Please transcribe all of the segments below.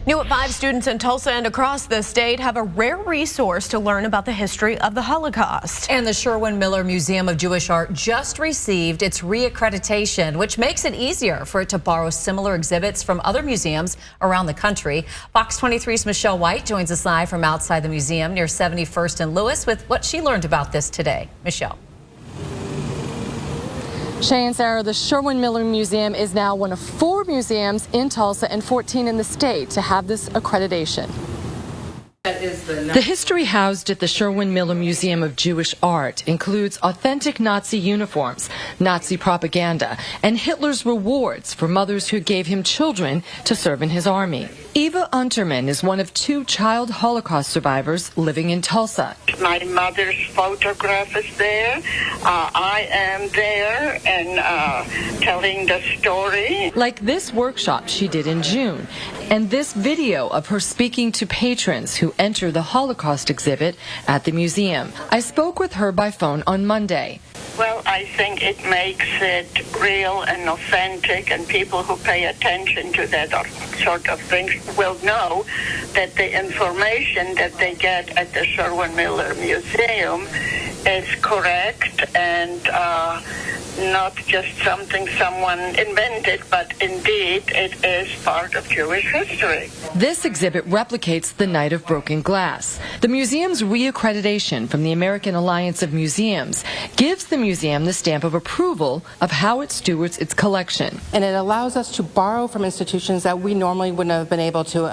New at 5, students in Tulsa and across the state have a rare resource to learn about the history of the Holocaust. And the Sherwin Museum of Jewish Art just received its reaccreditation, which makes it easier for it to borrow similar exhibits from other museums around the country. Fox 23's Michelle White joins us live from outside the museum near 71st and Lewis with what she learned about this today. Michelle. Shay and Sarah, the Sherwin Museum is now one of 4 museums in Tulsa and 14 in the state to have this accreditation. The history housed at the Sherwin Museum of Jewish Art includes authentic Nazi uniforms, Nazi propaganda, and Hitler's rewards for mothers who gave him children to serve in his army. Eva Unterman is one of 2 child Holocaust survivors living in Tulsa. My mother's photograph is there. I am there and telling the story. Like this workshop she did in June, and this video of her speaking to patrons who enter the Holocaust exhibit at the museum. I spoke with her by phone on Monday. Well, I think it makes it real and authentic, and people who pay attention to that sort of things will know that the information that they get at the Sherwin-Miller Museum is correct and not just something someone invented, but indeed it is part of Jewish history. This exhibit replicates the Night of Broken Glass. The museum's reaccreditation from the American Alliance of Museums gives the museum the stamp of approval of how it stewards its collection. And it allows us to borrow from institutions that we normally wouldn't have been able to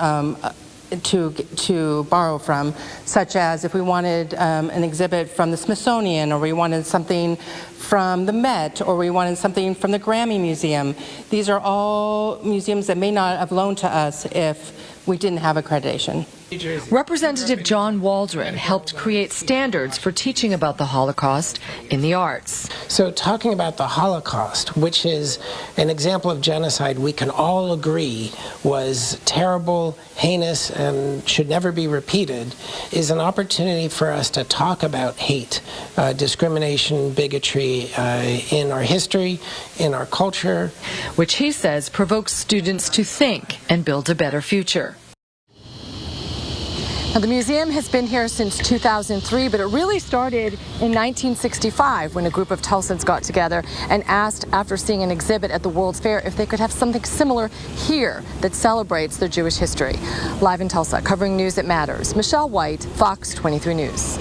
borrow from, such as if we wanted an exhibit from the Smithsonian, or we wanted something from the Met, or we wanted something from the Grammy Museum. These are all museums that may not have loaned to us if we didn't have accreditation. Representative John Waldron helped create standards for teaching about the Holocaust in the arts. So talking about the Holocaust, which is an example of genocide we can all agree was terrible, heinous, and should never be repeated, is an opportunity for us to talk about hate, discrimination, bigotry in our history, in our culture. Which he says provokes students to think and build a better future. Now, the museum has been here since 2003, but it really started in 1965 when a group of Tulsans got together and asked, after seeing an exhibit at the World's Fair, if they could have something similar here that celebrates their Jewish history. Live in Tulsa, covering news that matters, Michelle White, Fox 23 News.